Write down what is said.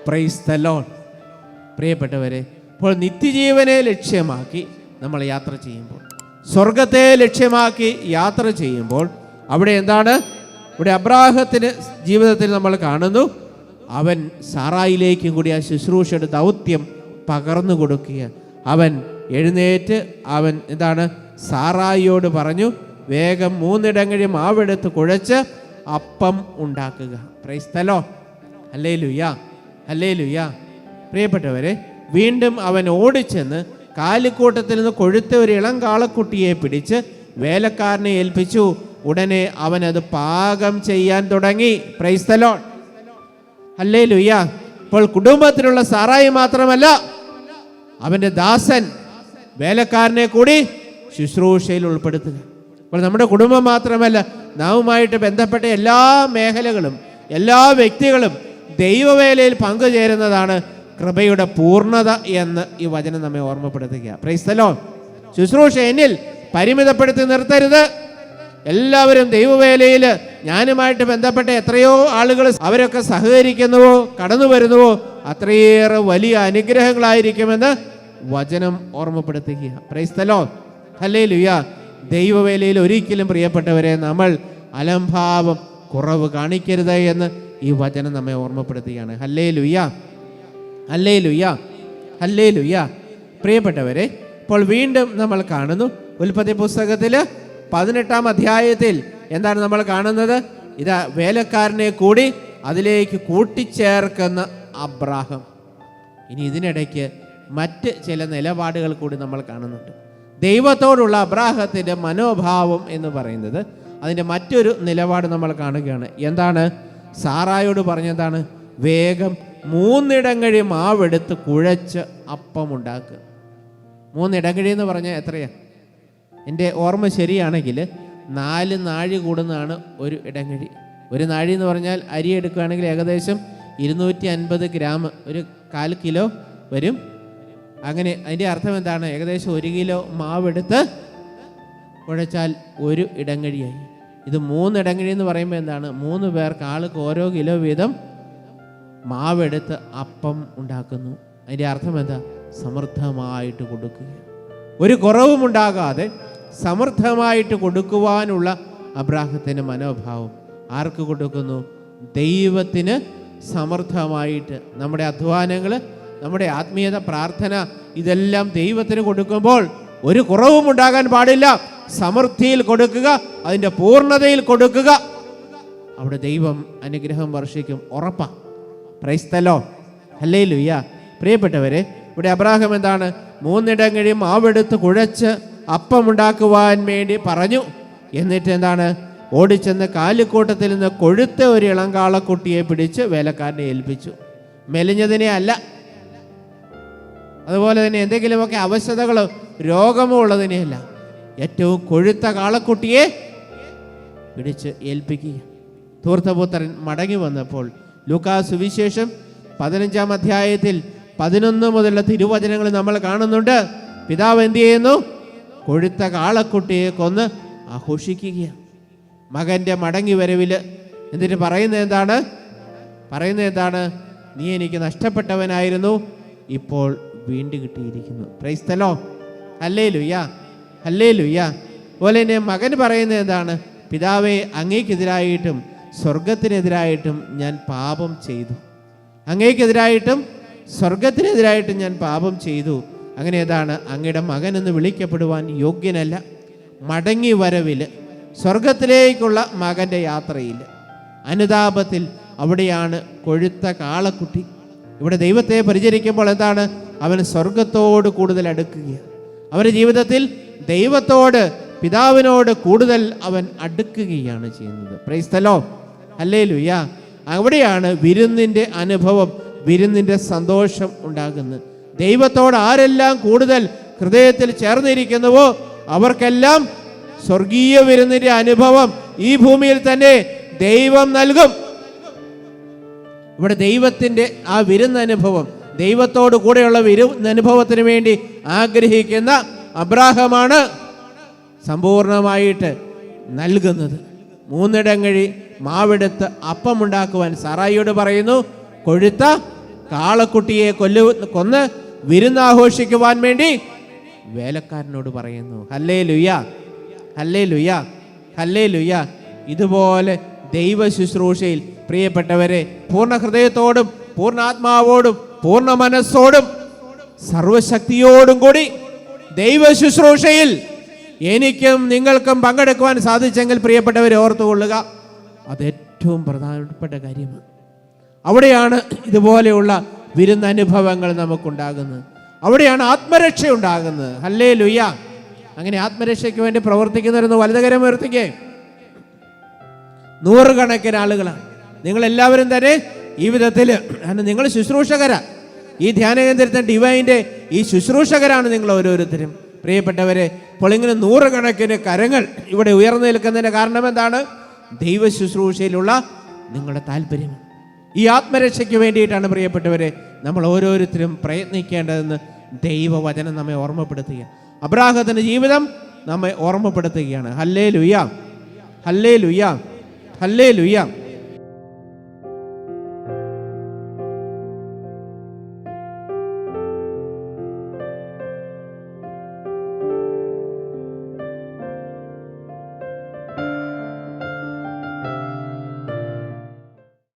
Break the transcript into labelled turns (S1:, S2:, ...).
S1: Price the Lord. പ്രിയപ്പെട്ടവരെ, ഇപ്പോൾ നിത്യജീവനെ ലക്ഷ്യമാക്കി നമ്മൾ യാത്ര ചെയ്യുമ്പോൾ, സ്വർഗത്തെ ലക്ഷ്യമാക്കി യാത്ര ചെയ്യുമ്പോൾ അവിടെ എന്താണ്? ഇവിടെ അബ്രാഹത്തിന് ജീവിതത്തിൽ നമ്മൾ കാണുന്നു, അവൻ സാറായിലേക്കും കൂടി ആ ശുശ്രൂഷയുടെ ദൗത്യം പകർന്നു കൊടുക്കുക. അവൻ എഴുന്നേറ്റ് അവൻ എന്താണ് സാറായിയോട് പറഞ്ഞു, വേഗം 3 ഇടങ്ങഴി മാവെടുത്ത് കുഴച്ച് അപ്പം ഉണ്ടാക്കുക. Price the Lord. Hallelujah, hallelujah. പ്രിയപ്പെട്ടവരെ, വീണ്ടും അവൻ ഓടിച്ചെന്ന് കാലിക്കൂട്ടത്തിൽ നിന്ന് കൊഴുത്ത ഒരു ഇളം കാളക്കുട്ടിയെ പിടിച്ച് വേലക്കാരനെ ഏൽപ്പിച്ചു. ഉടനെ അവനത് പാകം ചെയ്യാൻ തുടങ്ങി. Price the Lord, hallelujah. ഇപ്പോൾ കുടുംബത്തിലുള്ള സാറായി മാത്രമല്ല, അവൻ്റെ ദാസൻ വേലക്കാരനെ കൂടി ശുശ്രൂഷയിൽ ഉൾപ്പെടുത്തുക. അപ്പോൾ നമ്മുടെ കുടുംബം മാത്രമല്ല, നാവുമായിട്ട് ബന്ധപ്പെട്ട എല്ലാ മേഖലകളും എല്ലാ വ്യക്തികളും ദൈവവേലയിൽ പങ്കുചേരുന്നതാണ് കൃപയുടെ പൂർണ്ണത എന്ന് ഈ വചനം നമ്മെ ഓർമ്മപ്പെടുത്തുക. Praise the Lord. ശുശ്രൂഷ എന്നിൽ പരിമിതപ്പെടുത്തി നിർത്തരുത്. എല്ലാവരും ദൈവവേലയിൽ ഞാനുമായിട്ട് ബന്ധപ്പെട്ട എത്രയോ ആളുകൾ അവരൊക്കെ സഹകരിക്കുന്നുവോ കടന്നു വരുന്നുവോ അത്രയേറെ വലിയ അനുഗ്രഹങ്ങളായിരിക്കുമെന്ന് വചനം ഓർമ്മപ്പെടുത്തുക. Praise the Lord, hallelujah. ദൈവവേലയിൽ ഒരിക്കലും പ്രിയപ്പെട്ടവരെ നമ്മൾ അലംഭാവം കുറവ് കാണിക്കരുത് എന്ന് ഈ വചനം നമ്മെ ഓർമ്മപ്പെടുത്തുകയാണ്. Hallelujah, hallelujah, hallelujah. പ്രിയപ്പെട്ടവരെ, ഇപ്പോൾ വീണ്ടും നമ്മൾ കാണുന്നു ഉൽപ്പത്തി പുസ്തകത്തിൽ 18-ാം അധ്യായത്തിൽ എന്താണ് നമ്മൾ കാണുന്നത്? ഇതാ വേലക്കാരനെ കൂടി അതിലേക്ക് കൂട്ടിച്ചേർക്കുന്ന അബ്രാഹാം. ഇനി ഇതിനിടയ്ക്ക് മറ്റ് ചില നിലപാടുകൾ കൂടി നമ്മൾ കാണുന്നുണ്ട്. ദൈവത്തോടുള്ള അബ്രാഹത്തിൻ്റെ മനോഭാവം എന്ന് പറയുന്നത് അതിൻ്റെ മറ്റൊരു നിലപാട് നമ്മൾ കാണുകയാണ്. എന്താണ്? സാറായോട് പറഞ്ഞതാണ്, വേഗം 3 ഇടങ്ങഴി മാവെടുത്ത് കുഴച്ച് അപ്പമുണ്ടാക്കുക. 3 ഇടങ്ങഴി എന്ന് പറഞ്ഞാൽ എത്രയാണ്? എൻ്റെ ഓർമ്മ ശരിയാണെങ്കിൽ 4 നാഴി കൂടുന്നതാണ് ഒരു ഇടങ്ങഴി. ഒരു നാഴി എന്ന് പറഞ്ഞാൽ അരി എടുക്കുകയാണെങ്കിൽ ഏകദേശം 250 ഗ്രാം, ഒരു 1/4 കിലോ വരും. അങ്ങനെ അതിൻ്റെ അർത്ഥം എന്താണ്? ഏകദേശം 1 കിലോ മാവെടുത്ത് കുഴച്ചാൽ ഒരു ഇടങ്ങഴിയായി. ഇത് 3 ഇടങ്ങഴി എന്ന് പറയുമ്പോൾ എന്താണ്? 3 പേർക്ക് ആൾക്ക് ഓരോ കിലോ വീതം മാവെടുത്ത് അപ്പം ഉണ്ടാക്കുന്നു. അതിൻ്റെ അർത്ഥം എന്താ? സമൃദ്ധമായിട്ട് കൊടുക്കുക, ഒരു കുറവും ഉണ്ടാകാതെ സമൃദ്ധമായിട്ട് കൊടുക്കുവാനുള്ള അബ്രാഹത്തിൻ്റെ മനോഭാവം. ആർക്ക് കൊടുക്കുന്നു? ദൈവത്തിന് സമൃദ്ധമായിട്ട്. നമ്മുടെ അധ്വാനങ്ങൾ, നമ്മുടെ ആത്മീയത, പ്രാർത്ഥന ഇതെല്ലാം ദൈവത്തിന് കൊടുക്കുമ്പോൾ ഒരു കുറവും ഉണ്ടാകാൻ പാടില്ല. സമൃദ്ധിയിൽ കൊടുക്കുക, അതിൻ്റെ പൂർണ്ണതയിൽ കൊടുക്കുക. അവിടെ ദൈവം അനുഗ്രഹം വർഷിക്കും, ഉറപ്പാ. Price the Lord, hallelujah. പ്രിയപ്പെട്ടവരെ, ഇവിടെ അബ്രാഹാം എന്താണ്? 3 ഇടങ്ങഴി മാവെടുത്ത് കുഴച്ച് അപ്പമുണ്ടാക്കുവാൻ വേണ്ടി പറഞ്ഞു. എന്നിട്ട് എന്താണ്? ഓടിച്ചെന്ന് കാലിക്കൂട്ടത്തിൽ നിന്ന് കൊഴുത്ത ഒരു ഇളങ്കാളക്കുട്ടിയെ പിടിച്ച് വേലക്കാരനെ ഏൽപ്പിച്ചു. മെലിഞ്ഞതിനെ അല്ല, അതുപോലെ തന്നെ എന്തെങ്കിലുമൊക്കെ അവശതകളോ രോഗമോ ഉള്ളതിനെയല്ല, ഏറ്റവും കൊഴുത്ത കാളക്കുട്ടിയെ പിടിച്ച് ഏൽപ്പിക്കുക. ധൂർത്തപുത്രൻ മടങ്ങി വന്നപ്പോൾ ലൂക്കാ സുവിശേഷം 15-ാം അധ്യായത്തിൽ 11 മുതലുള്ള തിരുവചനങ്ങൾ നമ്മൾ കാണുന്നുണ്ട്. പിതാവ് എന്ത് ചെയ്യുന്നു? കൊഴുത്ത കാളക്കുട്ടിയെ കൊന്ന് ആഘോഷിക്കുകയാണ്. മകൻ്റെ മടങ്ങി വരവിൽ എന്നിട്ട് പറയുന്നത് എന്താണ്? നീ എനിക്ക് നഷ്ടപ്പെട്ടവനായിരുന്നു, ഇപ്പോൾ വീണ്ടും കിട്ടിയിരിക്കുന്നു. Praise the Lord, hallelujah, hallelujah. അതുപോലെ തന്നെ മകൻ പറയുന്നത് എന്താണ്? പിതാവേ, അങ്ങേക്കെതിരായിട്ടും സ്വർഗത്തിനെതിരായിട്ടും ഞാൻ പാപം ചെയ്തു. അങ്ങേക്കെതിരായിട്ടും സ്വർഗത്തിനെതിരായിട്ടും ഞാൻ പാപം ചെയ്തു. അങ്ങനെ ഏതാണ്? അങ്ങയുടെ മകൻ എന്ന് വിളിക്കപ്പെടുവാൻ യോഗ്യനല്ല. മടങ്ങി വരവിൽ, സ്വർഗത്തിലേക്കുള്ള മകൻ്റെ യാത്രയിൽ, അനുതാപത്തിൽ, അവിടെയാണ് കൊഴുത്ത കാളക്കുട്ടി. ഇവിടെ ദൈവത്തെ പരിചരിക്കുമ്പോൾ എന്താണ്? അവൻ സ്വർഗത്തോട് കൂടുതൽ അടുക്കുകയാണ്. അവൻ്റെ ജീവിതത്തിൽ ദൈവത്തോട്, പിതാവിനോട് കൂടുതൽ അവൻ അടുക്കുകയാണ് ചെയ്യുന്നത്. Price the Lord, hallelujah. അവിടെയാണ് വിരുന്നിൻ്റെ അനുഭവം, വിരുന്നിൻ്റെ സന്തോഷം ഉണ്ടാകുന്നത്. ദൈവത്തോട് ആരെല്ലാം കൂടുതൽ ഹൃദയത്തിൽ ചേർന്നിരിക്കുന്നുവോ അവർക്കെല്ലാം സ്വർഗീയ വിരുന്നിൻ്റെ അനുഭവം ഈ ഭൂമിയിൽ തന്നെ ദൈവം നൽകും. ഇവിടെ ദൈവത്തിൻ്റെ ആ വിരുന്നനുഭവം, ദൈവത്തോട് കൂടെയുള്ള വിരുന്നനുഭവത്തിന് വേണ്ടി ആഗ്രഹിക്കുന്ന അബ്രാഹാമാണ് സമ്പൂർണമായിട്ട് നൽകുന്നത്. 3 ഇടങ്ങഴി മാവെടുത്ത് അപ്പമുണ്ടാക്കുവാൻ സാറായിയോട് പറയുന്നു, കൊഴുത്ത കാളക്കുട്ടിയെ കൊന്ന് വിരുന്നാഘോഷിക്കുവാൻ വേണ്ടി വേലക്കാരനോട് പറയുന്നു. Hallelujah, hallelujah, hallelujah. ഇതുപോലെ ദൈവ ശുശ്രൂഷയിൽ പ്രിയപ്പെട്ടവരെ പൂർണ്ണ ഹൃദയത്തോടും പൂർണ്ണാത്മാവോടും പൂർണ്ണ മനസ്സോടും സർവശക്തിയോടും കൂടി ദൈവ ശുശ്രൂഷയിൽ എനിക്കും നിങ്ങൾക്കും പങ്കെടുക്കുവാൻ സാധിച്ചെങ്കിൽ പ്രിയപ്പെട്ടവരെ ഓർത്തുകൊള്ളുക, അത് ഏറ്റവും പ്രധാനപ്പെട്ട കാര്യമാണ്. അവിടെയാണ് ഇതുപോലെയുള്ള വിരുന്നനുഭവങ്ങൾ നമുക്കുണ്ടാകുന്നത്. അവിടെയാണ് ആത്മരക്ഷ ഉണ്ടാകുന്നത്. ഹല്ലേലൂയ. അങ്ങനെ ആത്മരക്ഷയ്ക്ക് വേണ്ടി പ്രവർത്തിക്കുന്നവരെന്ന് വലതുകരം ഉയർത്തിക്കേ. നൂറുകണക്കിന് ആളുകളാണ്. നിങ്ങളെല്ലാവരും തന്നെ ഈ വിധത്തിൽ നിങ്ങൾ ശുശ്രൂഷകരാ. ഈ ധ്യാന കേന്ദ്രത്തിൻ്റെ ഡിവൈൻ്റെ ഈ ശുശ്രൂഷകരാണ് നിങ്ങൾ ഓരോരുത്തരും. പ്രിയപ്പെട്ടവരെ, ഇപ്പോൾ ഇങ്ങനെ നൂറുകണക്കിന് കരങ്ങൾ ഇവിടെ ഉയർന്നു നിൽക്കുന്നതിൻ്റെ കാരണം എന്താണ്? ദൈവ ശുശ്രൂഷയിലുള്ള നിങ്ങളുടെ താല്പര്യം. ഈ ആത്മരക്ഷയ്ക്ക് വേണ്ടിയിട്ടാണ് പ്രിയപ്പെട്ടവരെ നമ്മൾ ഓരോരുത്തരും പ്രയത്നിക്കേണ്ടതെന്ന് ദൈവവചനം നമ്മെ ഓർമ്മപ്പെടുത്തുക. അബ്രാഹത്തിൻ്റെ ജീവിതം നമ്മെ ഓർമ്മപ്പെടുത്തുകയാണ്. Hallelujah, hallelujah, hallelujah.